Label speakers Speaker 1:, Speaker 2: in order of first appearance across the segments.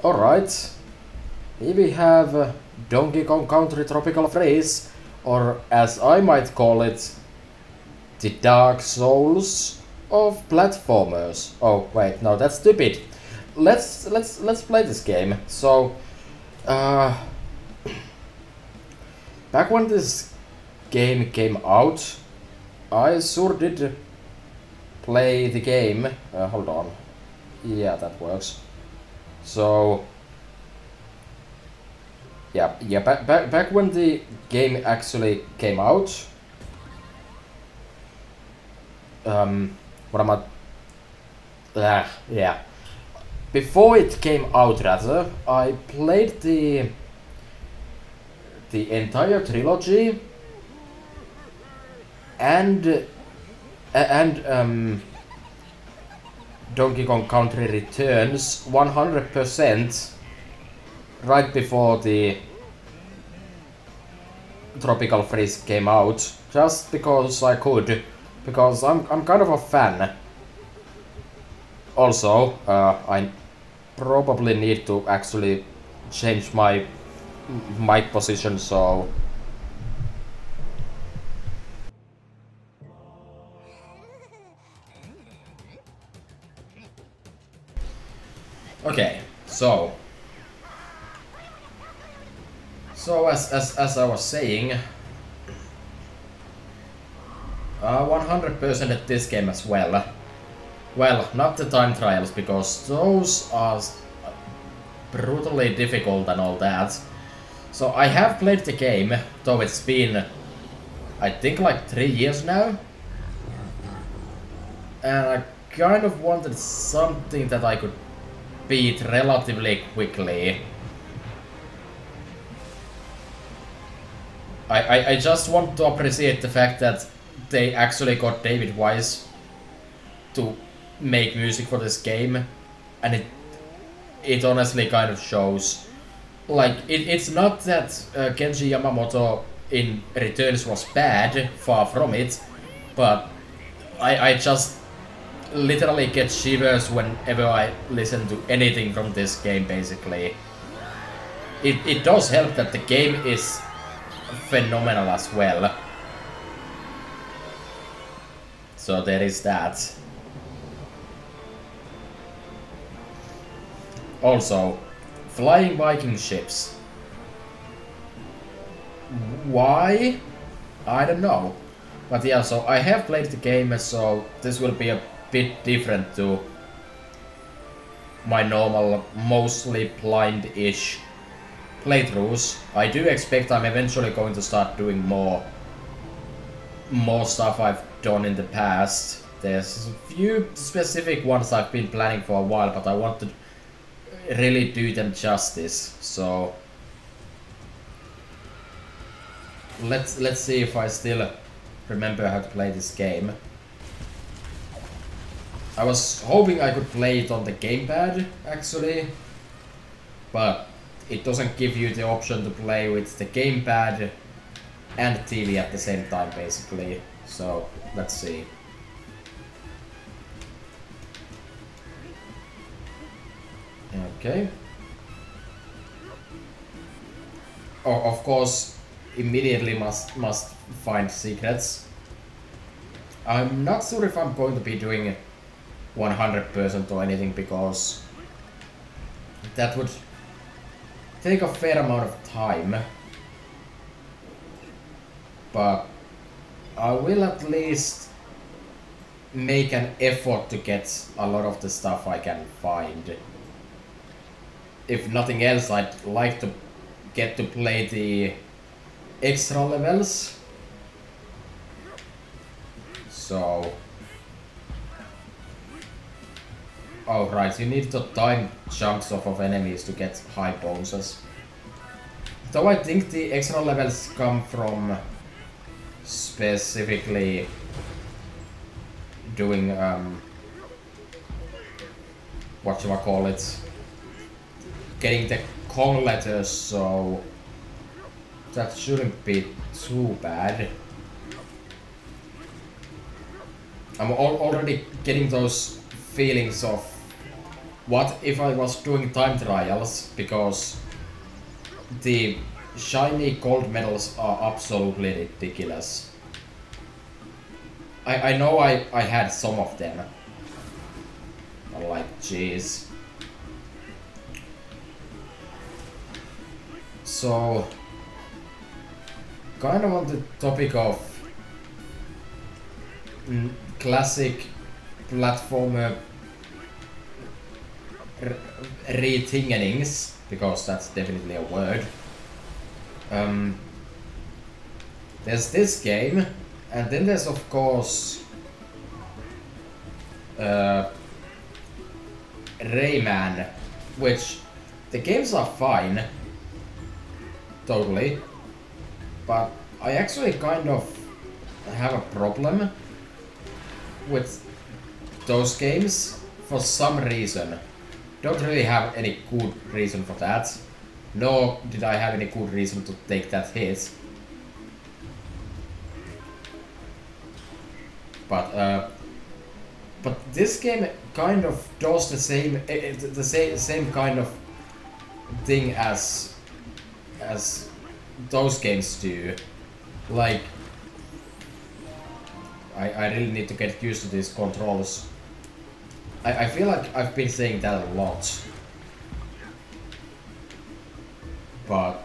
Speaker 1: Alright, here we have Donkey Kong Country Tropical Freeze, or as I might call it, the Dark Souls of platformers. Oh wait, no, that's stupid. Let's play this game. So, back when this game came out, I sure did play the game. Hold on. Yeah, that works. So, yeah. Back when the game actually came out. What am I? Yeah. Before it came out, rather, I played the entire trilogy and Donkey Kong Country Returns 100% right before the Tropical Freeze came out, just because I could, because I'm kind of a fan. Also, I probably need to actually change my mic position, so okay, so as I was saying, 100% at this game as well. Well, not the time trials, because those are brutally difficult and all that. So I have played the game, though it's been, I think, like 3 years now. And I kind of wanted something that I could beat relatively quickly. I just want to appreciate the fact that they actually got David Wise to make music for this game, and it honestly kind of shows. Like, it's not that Kenji Yamamoto in Returns was bad, far from it, but I just literally get shivers whenever I listen to anything from this game, basically. It does help that the game is phenomenal as well. So there is that. Also, flying Viking ships. Why? I don't know. But yeah, so I have played the game, so this will be a bit different to my normal, mostly blind-ish playthroughs. I do expect I'm eventually going to start doing more stuff I've done in the past. There's a few specific ones I've been planning for a while, but I want to really do them justice. So let's see if I still remember how to play this game. I was hoping I could play it on the gamepad, actually, but it doesn't give you the option to play with the gamepad and TV at the same time, basically. So let's see. Okay. Oh, of course, immediately must find secrets. I'm not sure if I'm going to be doing 100% or anything, because that would take a fair amount of time. But I will at least make an effort to get a lot of the stuff I can find. If nothing else, I'd like to get to play the extra levels. So, oh right, you need to time chunks off of enemies to get high bonuses. Though I think the extra levels come from specifically doing whatchamacallit, getting the Kong letters, so that shouldn't be too bad. I'm already getting those feelings of What if I was doing time trials because the shiny gold medals are absolutely ridiculous. I know I had some of them. I'm like, jeez. So, kind of on the topic of classic platformer rethingenings, because that's definitely a word. There's this game, and then there's of course Rayman, which the games are fine, totally, but I actually kind of have a problem with those games for some reason. Don't really have any good reason for that, nor did I have any good reason to take that hit. But this game kind of does the same kind of thing as those games do. Like, I really need to get used to these controls. I feel like I've been saying that a lot, but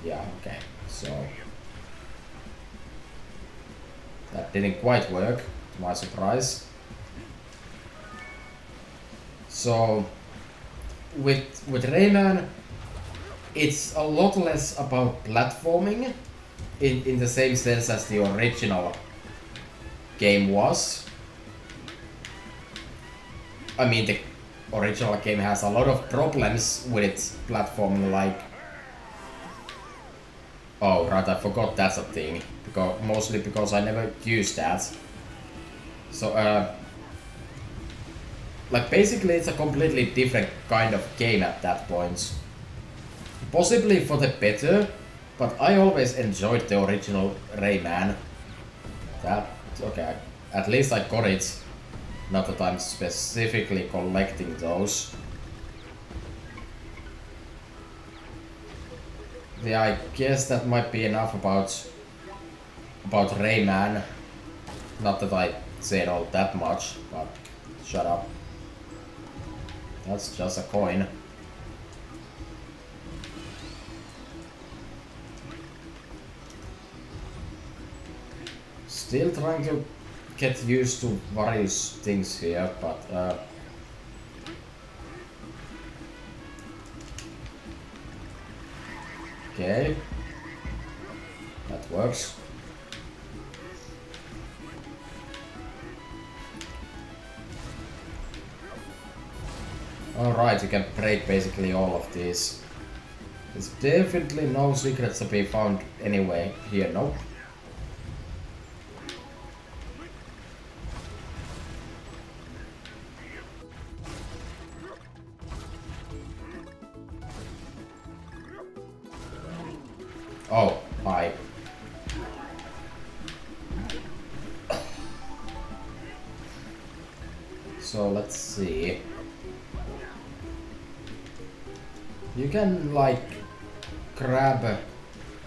Speaker 1: yeah, okay, so that didn't quite work, to my surprise. So with Rayman, it's a lot less about platforming in the same sense as the original game was. I mean, the original game has a lot of problems with its platforming, like... Oh, right, I forgot that's a thing. Mostly because I never used that. So, like, basically it's a completely different kind of game at that point. Possibly for the better, but I always enjoyed the original Rayman. Okay, at least I got it. Not that I'm specifically collecting those. Yeah, I guess that might be enough about Rayman. Not that I said all that much, but shut up. That's just a coin. Still trying to get used to various things here, but okay, that works. Alright, you can break basically all of these. There's definitely no secrets to be found anyway here, nope. Oh, hi. So let's see. You can like grab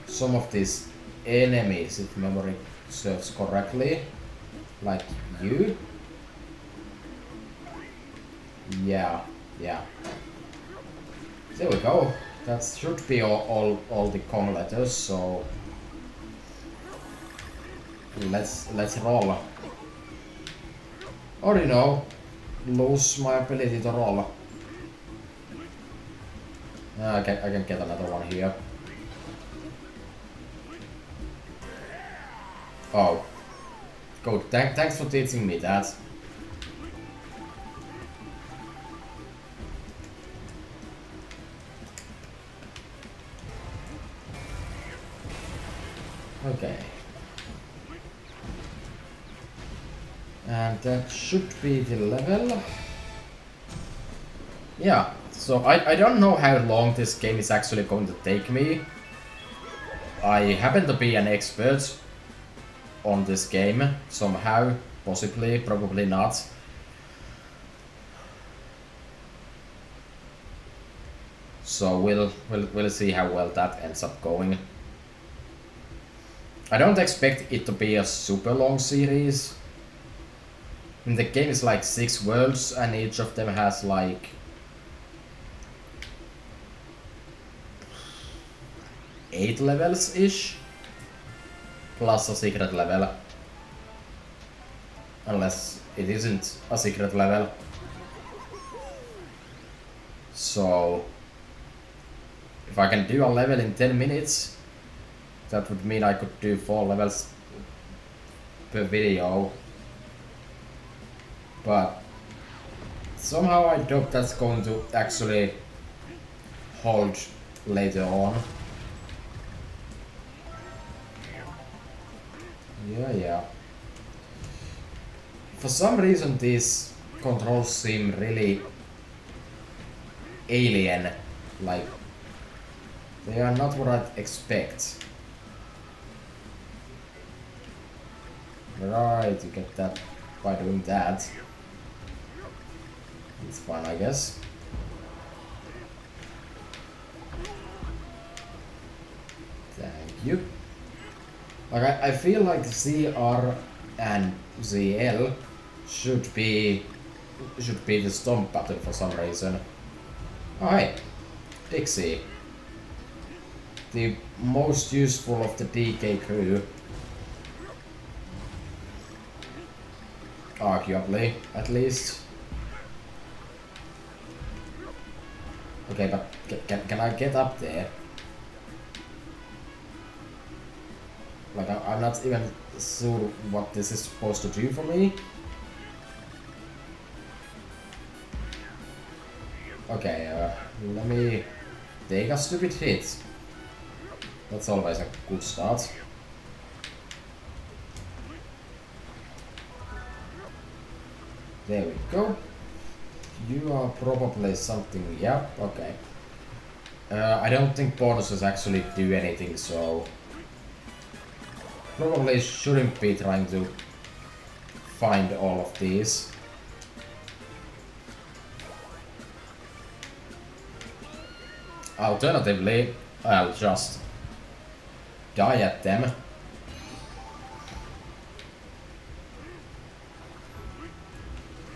Speaker 1: some of these enemies if memory serves correctly. Like you. Yeah. There we go. That should be all the Kong letters, so let's roll. Or you know, lose my ability to roll. I can get another one here. Oh, good. Thanks for teaching me that. Okay. And that should be the level. Yeah, so I don't know how long this game is actually going to take me. I happen to be an expert on this game somehow. Possibly, probably not. So we'll see how well that ends up going. I don't expect it to be a super long series. I mean, the game is like 6 worlds and each of them has like 8 levels-ish. Plus a secret level. Unless it isn't a secret level. So if I can do a level in 10 minutes, that would mean I could do 4 levels per video. But somehow I doubt that's going to actually hold later on. Yeah. For some reason these controls seem really alien, like they are not what I'd expect. Right, you get that by doing that. It's fine, I guess. Thank you. Like I feel like ZR and ZL should be the stomp button for some reason. Oh hey, DKC. The most useful of the DK crew. Arguably, at least. Okay, but can I get up there? Like, I'm not even sure what this is supposed to do for me. Okay, let me take a stupid hit. That's always a good start. There we go. You are probably something, yeah, okay. I don't think bonuses actually do anything, so probably shouldn't be trying to find all of these. Alternatively, I'll just die at them.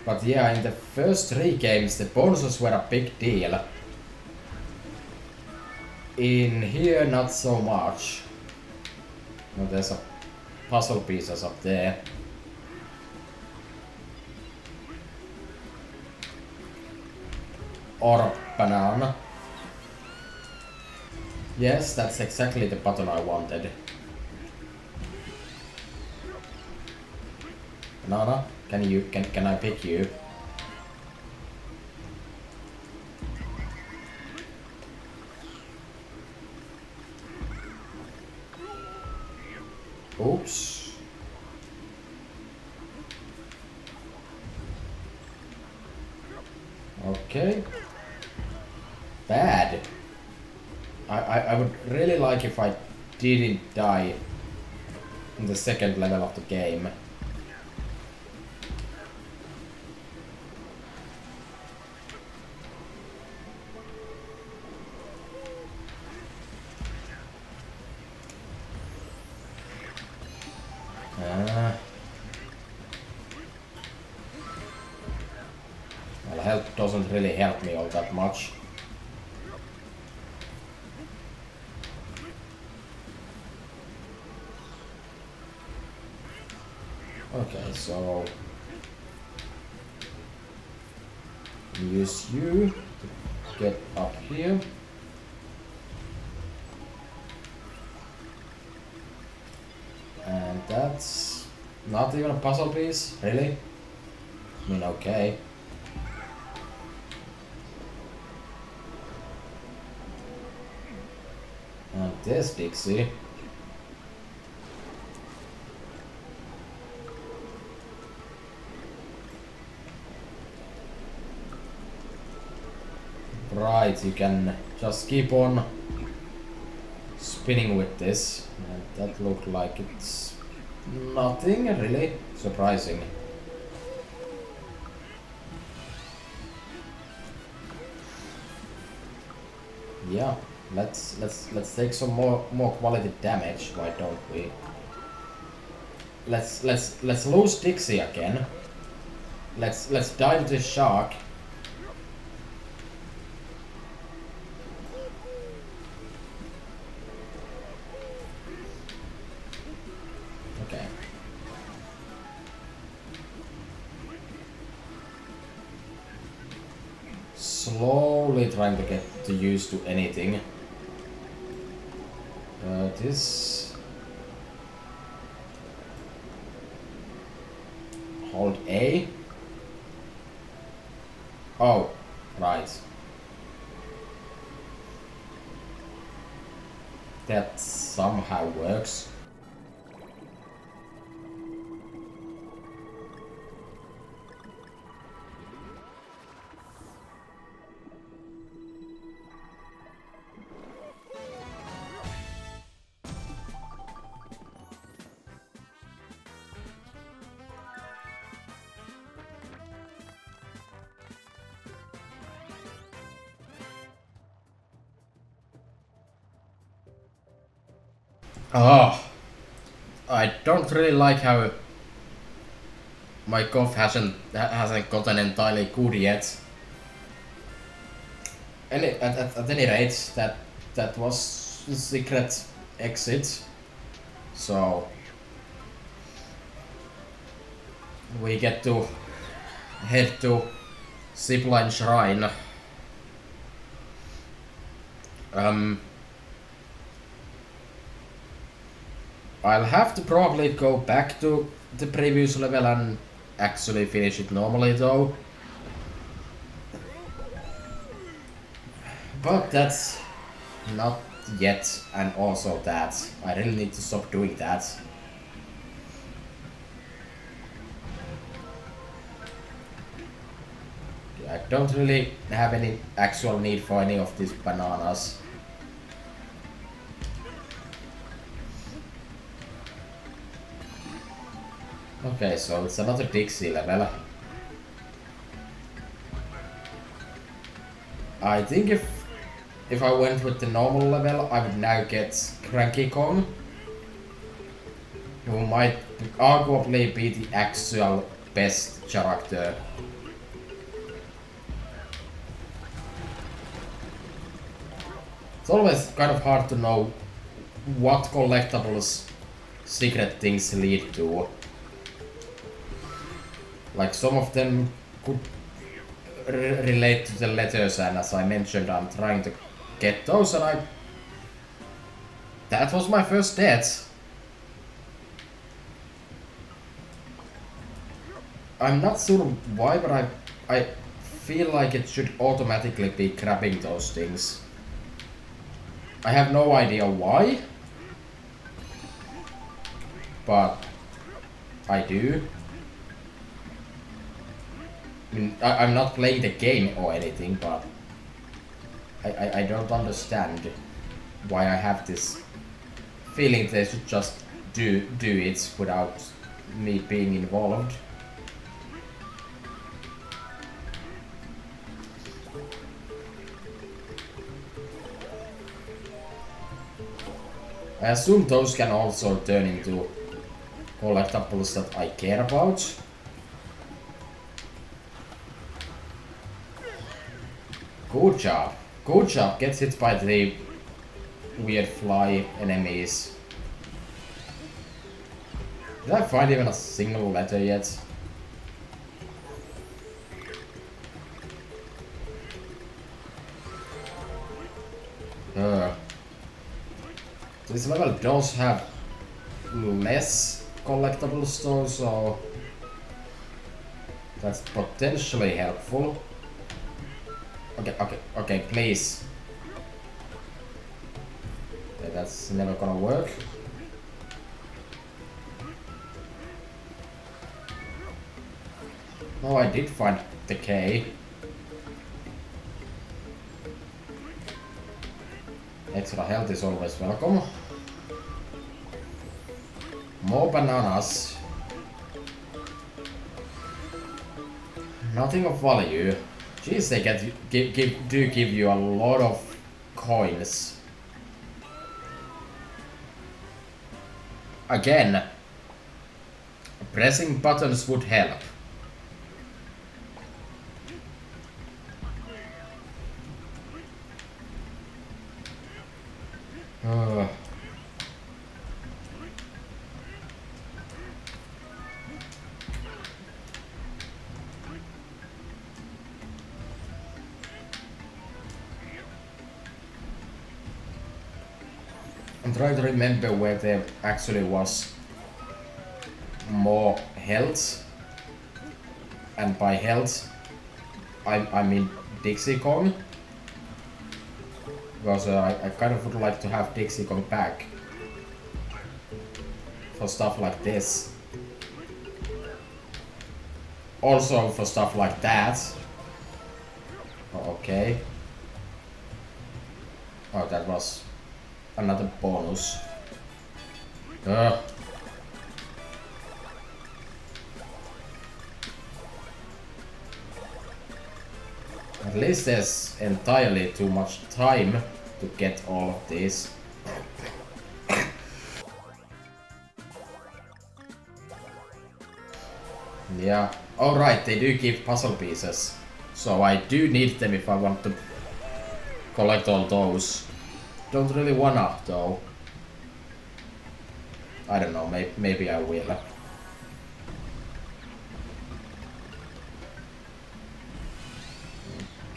Speaker 1: But yeah, in the first 3 games the bonuses were a big deal. In here, not so much. No, there's a puzzle pieces up there. Or banana. Yes, that's exactly the button I wanted. Banana, can I pick you? Oops. Okay. Bad. I would really like if I didn't die in the second level of the game. Well, health doesn't really help me all that much. Okay, so use you to get up here. And that's not even a puzzle piece, really? I mean, okay. And there's Dixie. Right, you can just keep on spinning with this. And that looked like it's Nothing really surprising. Yeah, let's take some more quality damage. Why don't we? Let's lose Dixie again. Let's dive this shark. Okay. Slowly trying to get used to anything. This hold A. Oh, right. That somehow works. Oh, I don't really like how my cough hasn't gotten entirely good yet. And at any rate, that was the secret exit. So we get to head to Zipline Shrine. I'll have to probably go back to the previous level and actually finish it normally though. But that's not yet, and also that. I really need to stop doing that. I don't really have any actual need for any of these bananas. Okay, so it's another Dixie level. I think if I went with the normal level, I would now get Cranky Kong, who might arguably be the actual best character. It's always kind of hard to know what collectibles secret things lead to. Like, some of them could relate to the letters, and as I mentioned, I'm trying to get those, and that was my first death. I'm not sure why, but I feel like it should automatically be grabbing those things. I have no idea why, but I do. I mean, I'm not playing the game or anything, but I don't understand why I have this feeling they should just do it without me being involved. I assume those can also turn into collectibles that I care about. Good job. Good job. Gets hit by the weird fly enemies. Did I find even a single letter yet? This level does have less collectibles though, so that's potentially helpful. Okay, please. Okay, that's never gonna work. Oh, I did find the K. Extra health is always welcome. More bananas. Nothing of value. Jeez, they do give you a lot of coins. Again, pressing buttons would help. I'm trying to remember where there actually was more health, and by health I mean Dixie Kong, because I kind of would like to have Dixie Kong back for stuff like this, also for stuff like that. Okay. Oh, that was another bonus. Ugh. At least there's entirely too much time to get all of these. Yeah. Alright, they do give puzzle pieces. So I do need them if I want to collect all those. Don't really wanna though. I don't know, maybe I will.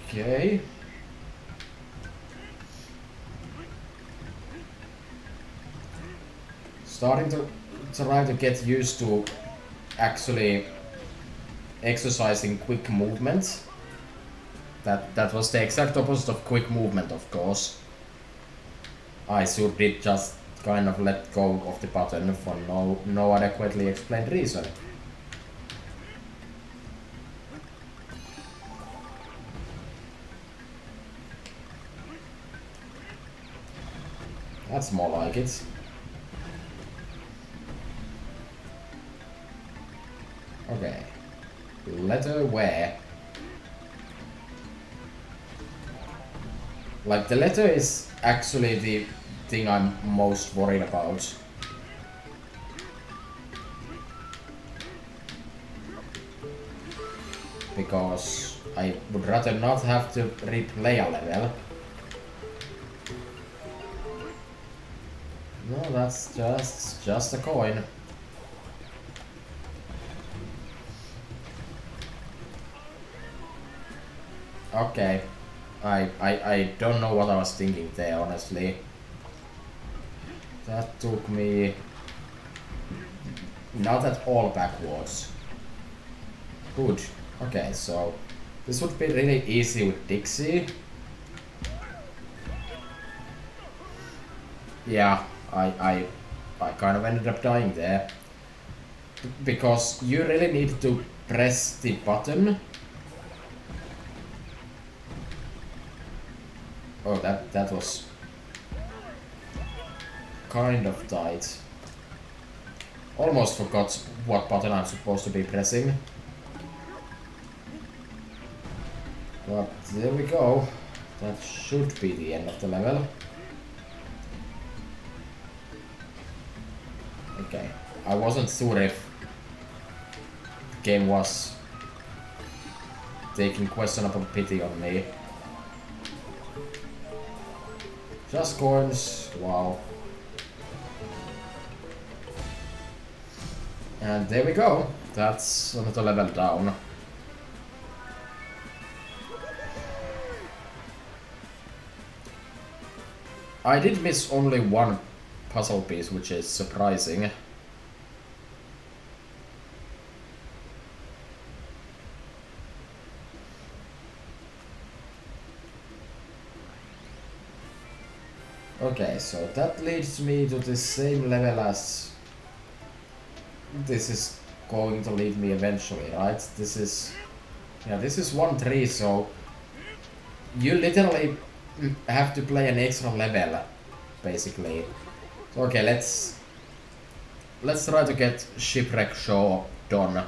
Speaker 1: Okay. Starting to try to get used to actually exercising quick movement. That was the exact opposite of quick movement, of course. I should did just kind of let go of the button for no adequately explained reason. That's more like it. Okay. Letter where? Like, the letter is actually the thing I'm most worried about. Because I would rather not have to replay a level. No, that's just a coin. Okay. I don't know what I was thinking there, honestly. That took me not at all backwards. Good. Okay, so this would be really easy with Dixie. Yeah, I kind of ended up dying there. Because you really need to press the button. Oh, that was kind of tight. Almost forgot what button I'm supposed to be pressing. But there we go. That should be the end of the level. Okay, I wasn't sure if the game was taking questionable pity on me. Just coins, wow. And there we go. That's another level down. I did miss only one puzzle piece, which is surprising. Okay, so that leads me to the same level as this is going to lead me eventually, right? This is 1-3, so you literally have to play an extra level, basically. So, okay, let's let's try to get Shipwreck Show done.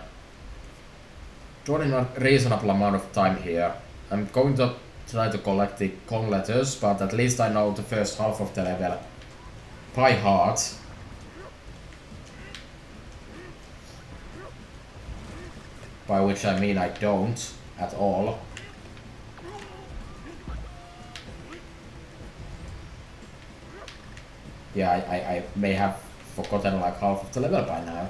Speaker 1: Done in a reasonable amount of time here. I'm going to try to collect the Kong letters, but at least I know the first half of the level by heart. By which I mean I don't at all. Yeah, I may have forgotten like half of the level by now.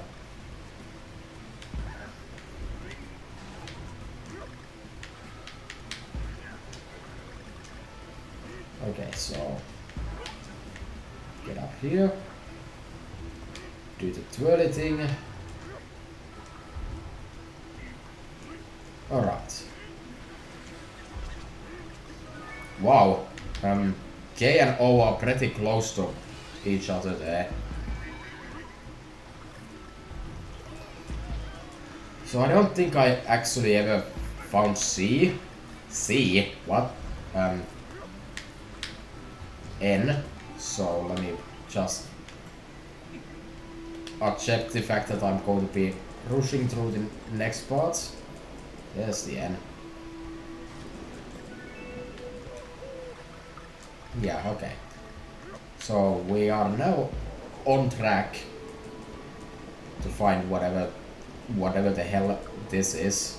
Speaker 1: Okay, so get up here, do the twirly thing. Alright. Wow, K and O are pretty close to each other there. So I don't think I actually ever found C. C? What? N. So let me just accept the fact that I'm going to be rushing through the next parts. There's the N. Yeah, okay. So we are now on track to find whatever the hell this is.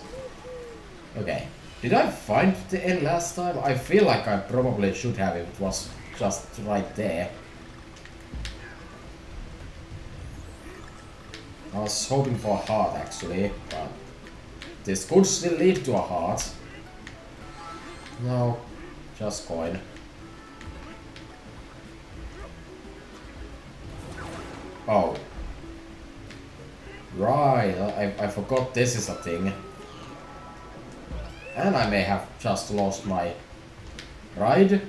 Speaker 1: Okay. Did I find the N last time? I feel like I probably should have if it was just right there. I was hoping for a heart actually, but this could still lead to a heart. No, just coin. Oh. Right, I forgot this is a thing. And I may have just lost my ride.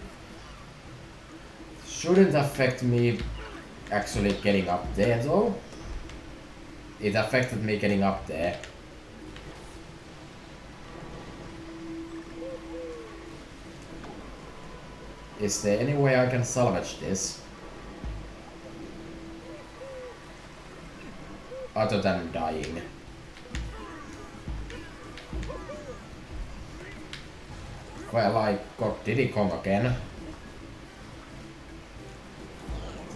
Speaker 1: Shouldn't affect me actually getting up there though. It affected me getting up there. Is there any way I can salvage this? Other than dying. Well, I got Diddy Kong again.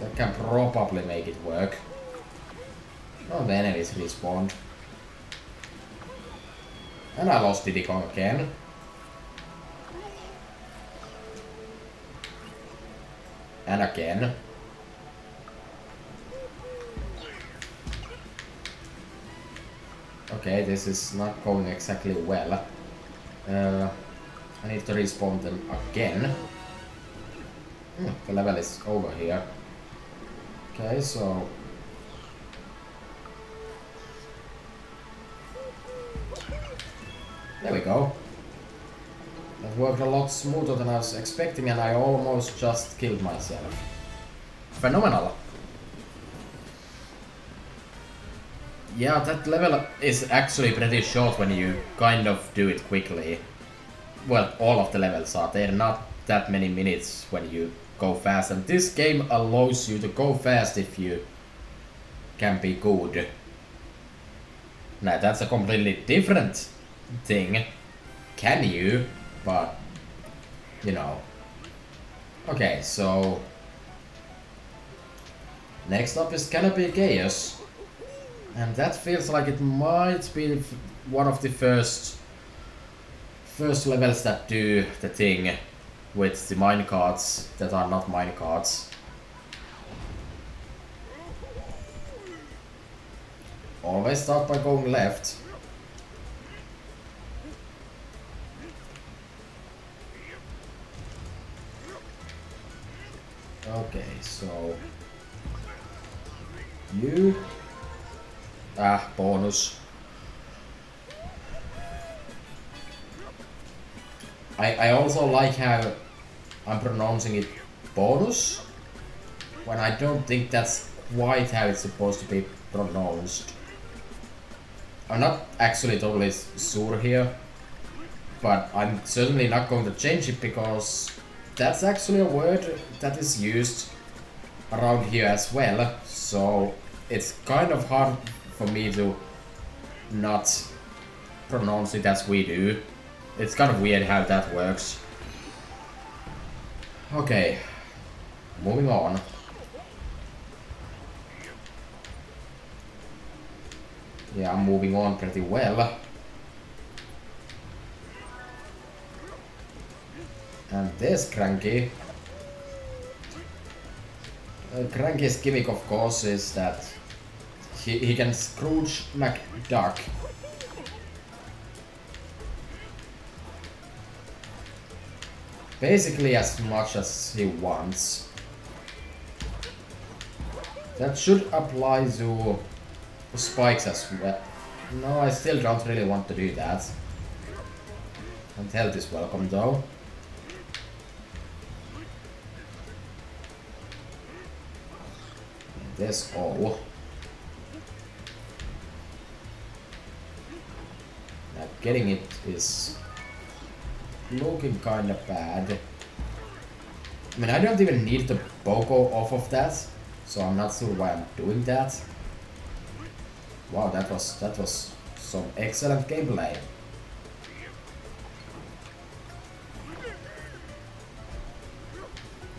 Speaker 1: That can probably make it work. Oh, the enemies respawned. And I lost Diddy Kong again. And again. Okay, this is not going exactly well. I need to respawn them again. The level is over here. Okay, so... there we go. That worked a lot smoother than I was expecting, and I almost just killed myself. Phenomenal. Yeah, that level is actually pretty short when you kind of do it quickly. Well, all of the levels are. They're not that many minutes when you go fast, and this game allows you to go fast if you can be good. Now that's a completely different thing. Can you? But, you know. Okay, so... next up is Canopy Chaos. And that feels like it might be one of the first levels that do the thing with the minecarts that are not minecarts. Always start by going left. Okay, so... you... bonus. I also like how I'm pronouncing it bonus, when I don't think that's quite how it's supposed to be pronounced. I'm not actually totally sure here, but I'm certainly not going to change it because that's actually a word that is used around here as well, so it's kind of hard for me to not pronounce it as we do. It's kind of weird how that works. Okay, moving on. Yeah, I'm moving on pretty well. And this Cranky. Cranky's gimmick, of course, is that he can Scrooge McDuck. Basically as much as he wants. That should apply to spikes as well. No, I still don't really want to do that. And health is welcome though. This all. Now getting it is looking kinda bad. I mean, I don't even need the Boko off of that, so I'm not sure why I'm doing that. Wow, that was some excellent gameplay.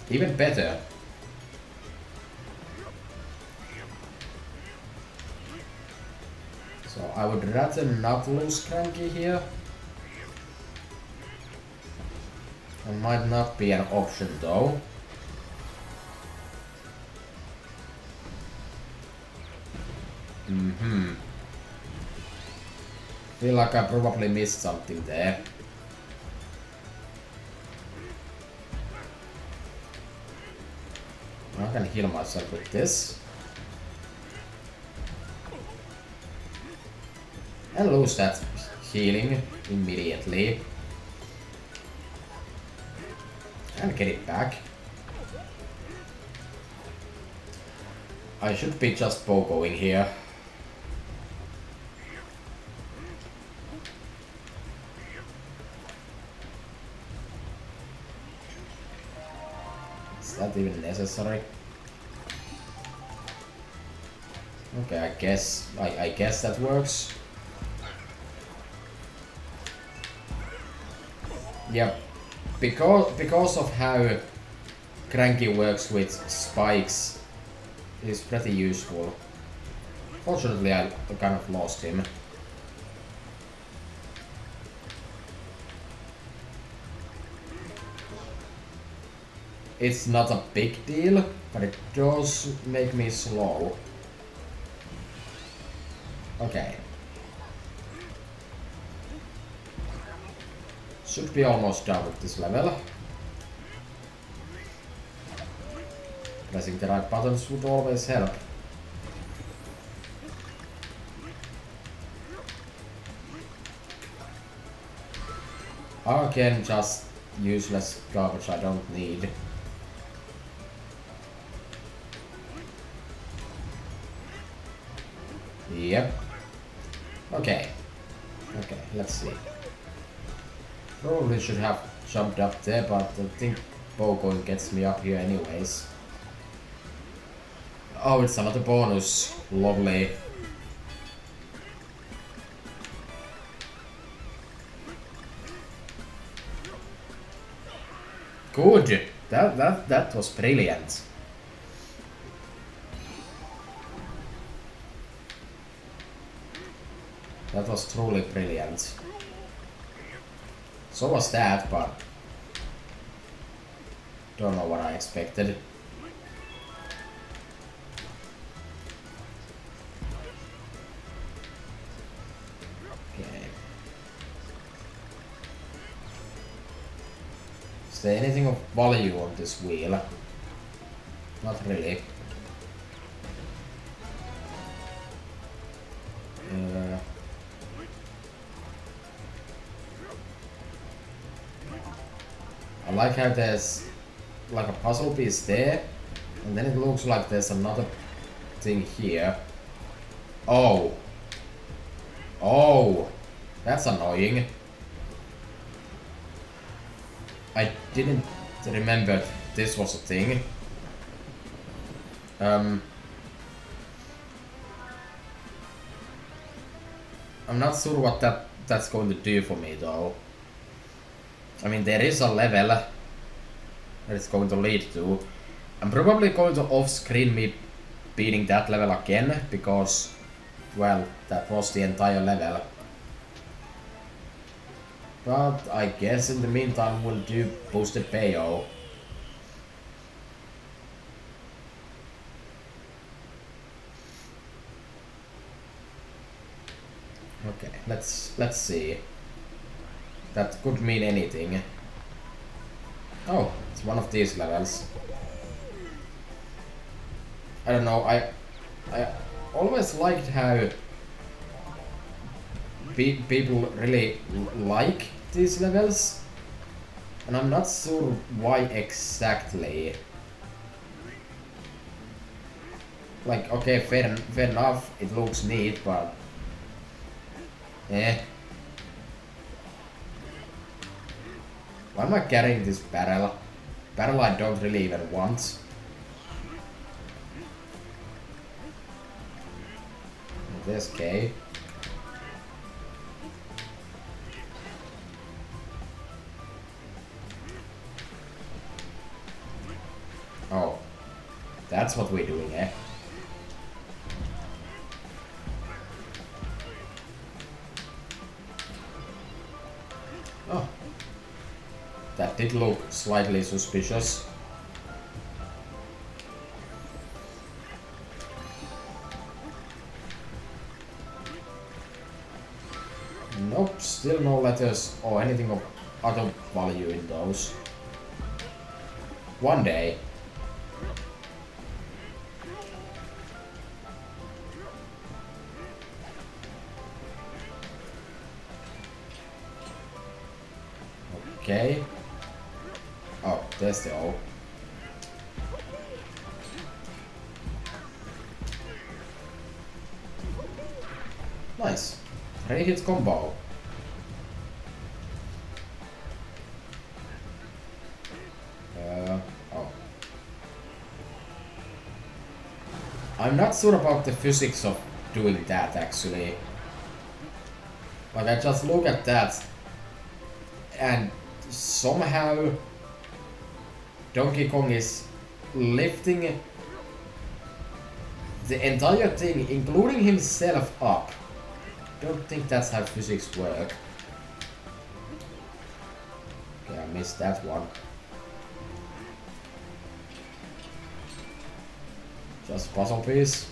Speaker 1: Even better. So I would rather not lose Cranky here. That might not be an option though. Feel like I probably missed something there. I can heal myself with this. And lose that healing immediately. And get it back. I should be just Bogoing here. Is that even necessary? Okay, I guess that works. Yep. Because of how Cranky works with spikes, is pretty useful. Fortunately, I kind of lost him. It's not a big deal, but it does make me slow. Okay. Should be almost done with this level. Pressing the right buttons would always help. Again, just useless garbage I don't need. Yep. Okay. Okay, let's see. Probably should have jumped up there, but I think Bogoing gets me up here anyways. Oh, it's another bonus. Lovely. Good. That was brilliant. That was truly brilliant. So was that, but don't know what I expected. Okay. Is there anything of value on this wheel? Not really. I like how there's like a puzzle piece there, and then it looks like there's another thing here. Oh. Oh. That's annoying. I didn't remember this was a thing. I'm not sure what that's going to do for me though. I mean, there is a level that it's going to lead to. I'm probably going to off-screen me beating that level again because, well, that was the entire level. But I guess in the meantime we'll do boosted payo. Okay, let's see. That could mean anything. Oh, it's one of these levels. I don't know, I always liked how people really like these levels, and I'm not sure why exactly. Like, okay, fair enough, it looks neat, but eh. Why am I carrying this barrel? Barrel I don't really even want. There's K. Oh. That's what we're doing, eh? Oh. That did look slightly suspicious. Nope, still no letters or anything of other value in those. One day. Okay. Oh, there's the O. Nice. 3-hit combo. Oh. I'm not sure about the physics of doing that actually. Like, I just look at that and somehow Donkey Kong is lifting the entire thing, including himself, up. Don't think that's how physics work. Okay, I missed that one. Just puzzle piece.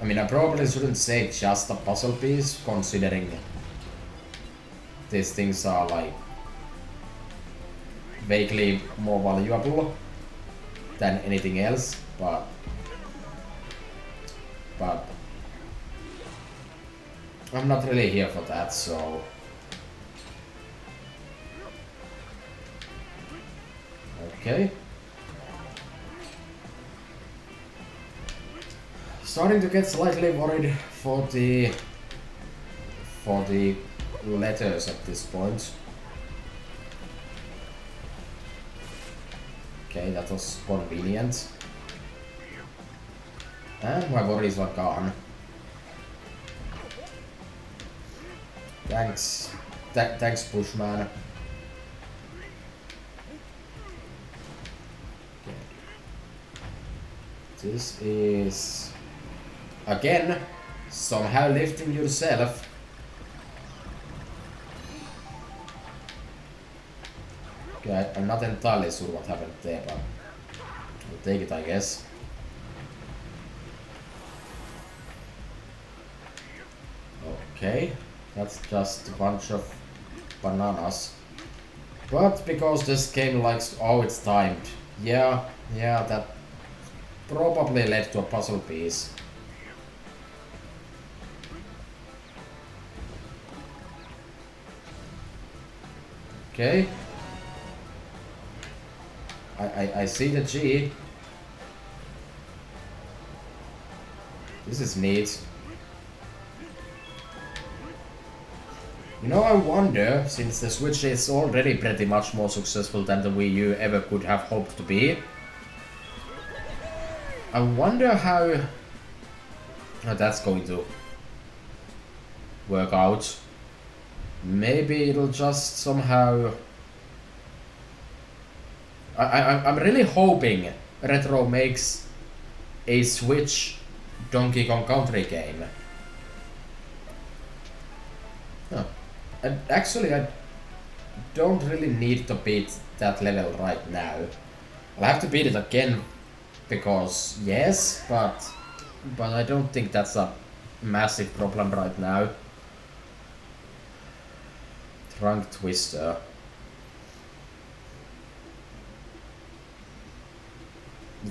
Speaker 1: I mean, I probably shouldn't say just a puzzle piece, considering these things are like vaguely more valuable than anything else, but I'm not really here for that, so okay. Starting to get slightly worried for the letters at this point. Okay, that was convenient. And my worries are gone. Thanks. Thanks, Bushman. Okay. This is again somehow lifting yourself. Okay, I'm not entirely sure what happened there, but I'll take it, I guess. Okay, that's just a bunch of bananas. But because this game likes... Oh, it's timed. Yeah, that probably led to a puzzle piece. Okay. I see the G. This is neat. You know, I wonder, since the Switch is already pretty much more successful than the Wii U ever could have hoped to be, I wonder how that's going to work out. Maybe it'll just somehow... I'm really hoping Retro makes a Switch Donkey Kong Country game. Huh. And actually, I don't really need to beat that level right now. I'll have to beat it again because yes, but I don't think that's a massive problem right now. Trunk Twister.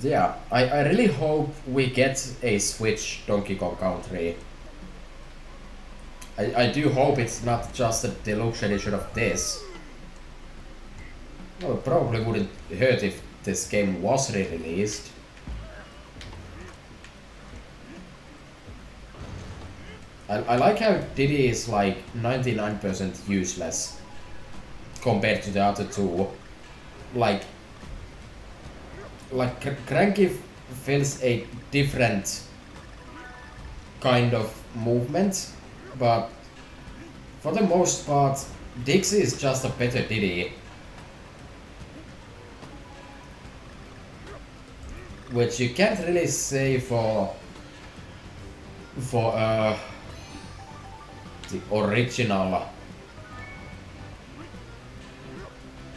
Speaker 1: Yeah, I really hope we get a Switch Donkey Kong Country. I do hope it's not just a deluxe edition of this. Well, it probably wouldn't hurt if this game was re-released. I like how Diddy is like 99% useless compared to the other two. Like Cranky feels a different kind of movement, but for the most part, Dixie is just a better Diddy. Which you can't really say for the original,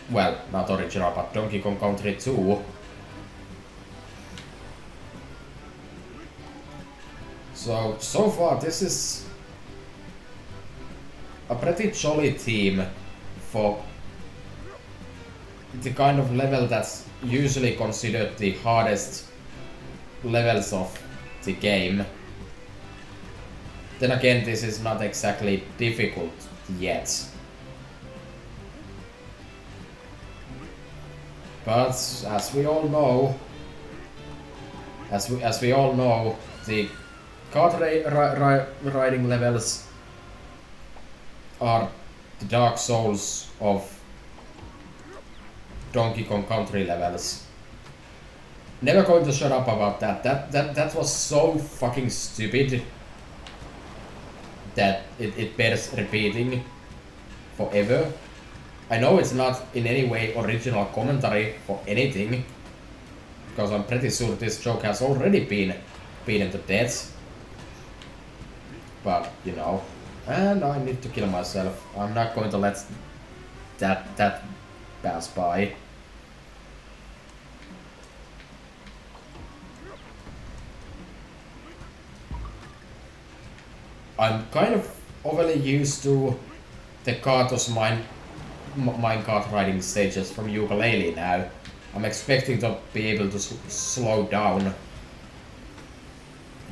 Speaker 1: well, not original, but Donkey Kong Country 2. So far this is a pretty jolly team for the kind of level that's usually considered the hardest levels of the game. Then again, this is not exactly difficult yet. But as we all know, the kart riding levels are the Dark Souls of Donkey Kong Country levels. Never going to shut up about that. That was so fucking stupid that it bears repeating forever. I know it's not in any way original commentary for anything, because I'm pretty sure this joke has already been beaten to death. But, you know, and I need to kill myself. I'm not going to let that pass by. I'm kind of overly used to the Katos minecart riding stages from Ukulele now. I'm expecting to be able to slow down,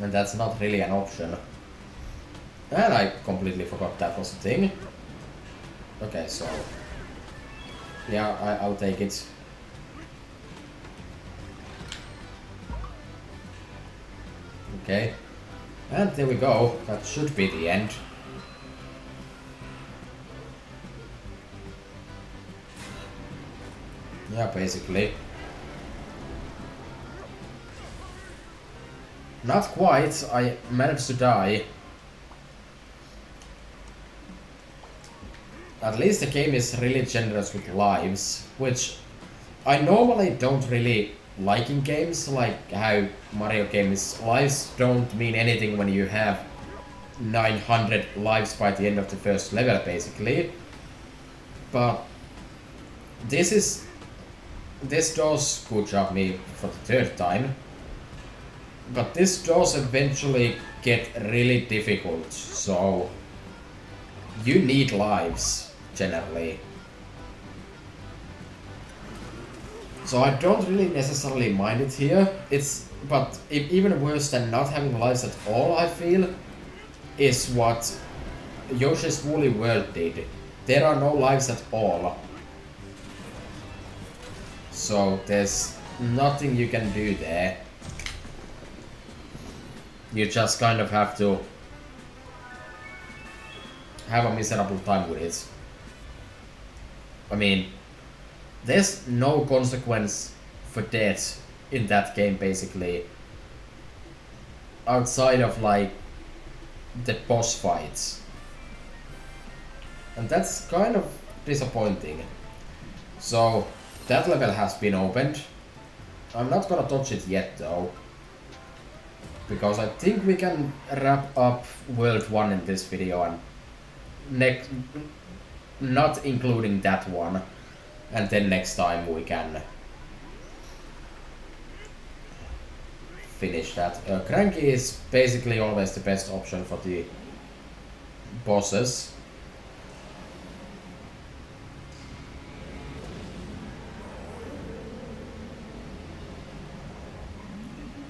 Speaker 1: and that's not really an option. And I completely forgot that was a thing. Okay, so yeah, I'll take it. Okay. And there we go, that should be the end. Yeah, basically. Not quite, I managed to die. At least the game is really generous with lives, which I normally don't really like in games, like how Mario games lives don't mean anything when you have 900 lives by the end of the first level, basically. But this does good job me for the third time. But this does eventually get really difficult, so you need lives generally. So I don't really necessarily mind it here. But even worse than not having lives at all, I feel, is what Yoshi's Woolly World did. There are no lives at all. So there's nothing you can do there. You just kind of have to have a miserable time with it. I mean, there's no consequence for death in that game, basically. Outside of, like, the boss fights. And that's kind of disappointing. So that level has been opened. I'm not gonna touch it yet though, because I think we can wrap up World 1 in this video and next, not including that one, and then next time we can finish that. Cranky is basically always the best option for the bosses.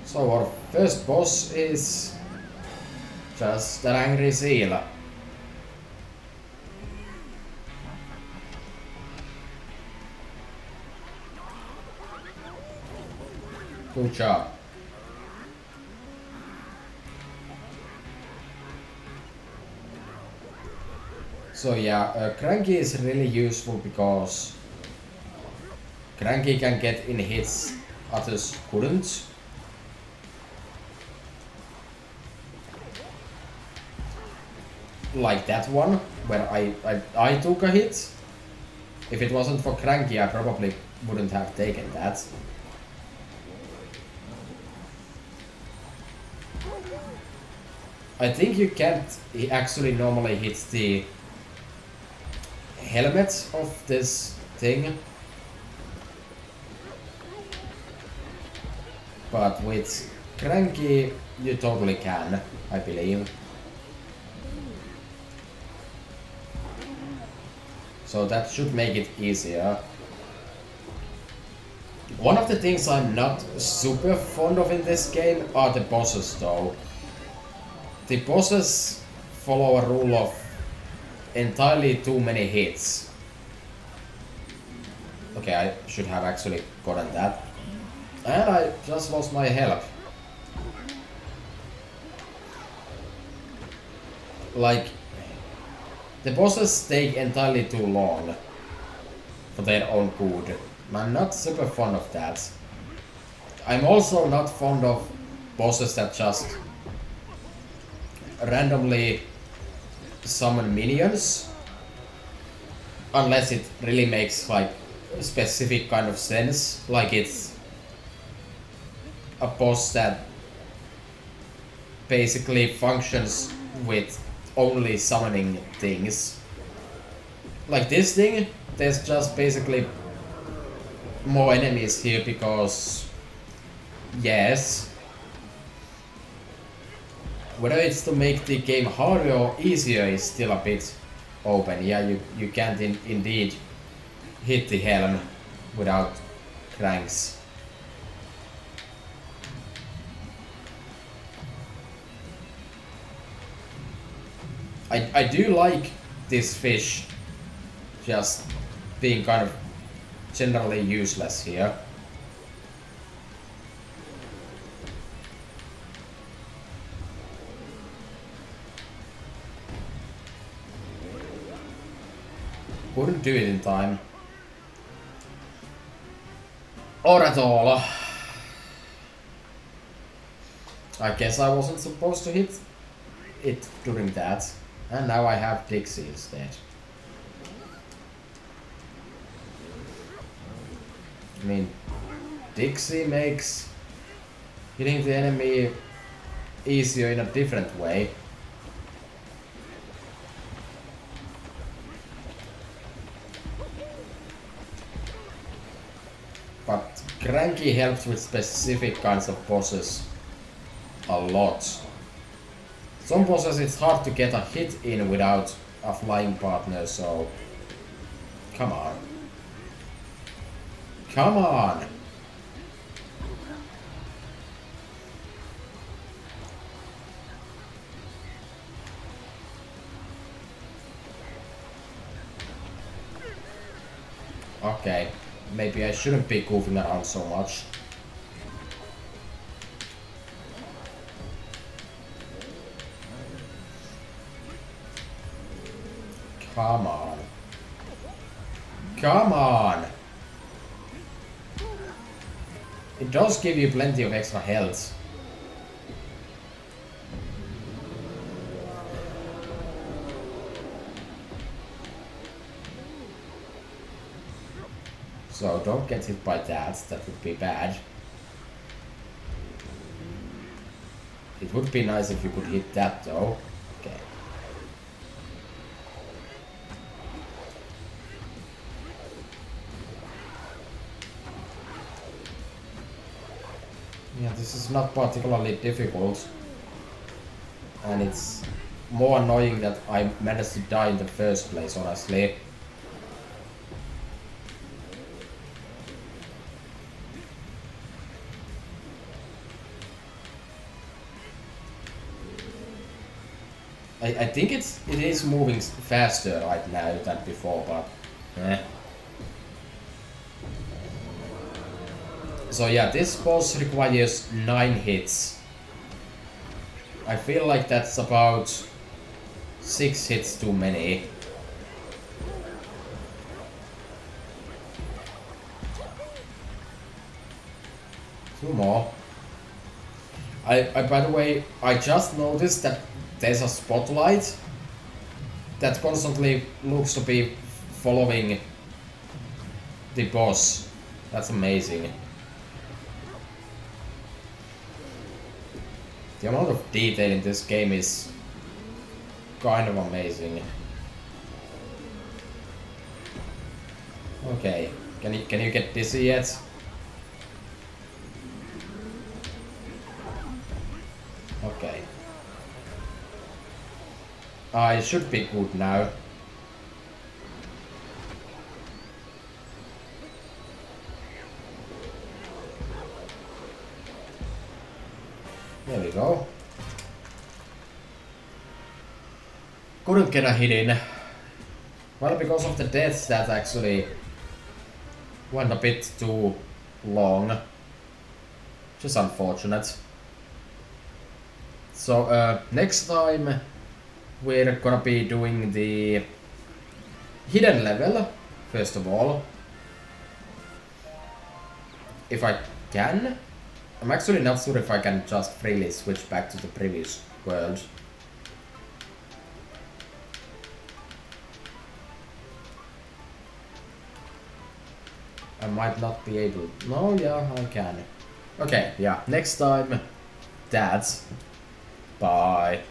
Speaker 1: So our first boss is just an angry seal. Good job. So yeah, Cranky is really useful because Cranky can get in hits others couldn't. Like that one, where I took a hit. If it wasn't for Cranky, I probably wouldn't have taken that. I think you can't actually normally hit the helmet of this thing. But with Cranky, you totally can, I believe. So that should make it easier. One of the things I'm not super fond of in this game are the bosses though. The bosses follow a rule of entirely too many hits. Okay, I should have actually gotten that. And I just lost my health. Like, the bosses take entirely too long for their own good. I'm not super fond of that. I'm also not fond of bosses that just randomly summon minions. Unless it really makes like a specific kind of sense. Like it's a boss that basically functions with only summoning things. Like this thing, there's just basically more enemies here because yes. Whether it's to make the game harder or easier is still a bit open. Yeah, you can't indeed hit the helm without cranks. I do like this fish just being kind of generally useless here. Couldn't do it in time. Or at all. I guess I wasn't supposed to hit it during that. And now I have Dixie instead. I mean, Dixie makes hitting the enemy easier in a different way. But Cranky helps with specific kinds of bosses a lot. Some bosses it's hard to get a hit in without a flying partner, so come on. Come on! Okay, maybe I shouldn't be goofing around so much. Come on. Come on! It does give you plenty of extra health. So don't get hit by that, that would be bad. It would be nice if you could hit that though. Okay. Yeah, this is not particularly difficult. And it's more annoying that I managed to die in the first place, honestly. I think it is moving faster right now than before, but So yeah, this boss requires 9 hits. I feel like that's about 6 hits too many. Two more. I by the way, I just noticed that there's a spotlight that constantly looks to be following the boss. That's amazing. The amount of detail in this game is kind of amazing. Okay, can you get dizzy yet? Okay. It should be good now. There we go. Couldn't get a hit in. Well, because of the deaths that actually went a bit too long. Just unfortunate. So next time we're gonna be doing the hidden level, first of all. If I can. I'm actually not sure if I can just freely switch back to the previous world. I might not be able. No, yeah, I can. Okay, yeah. Next time, dads. Bye.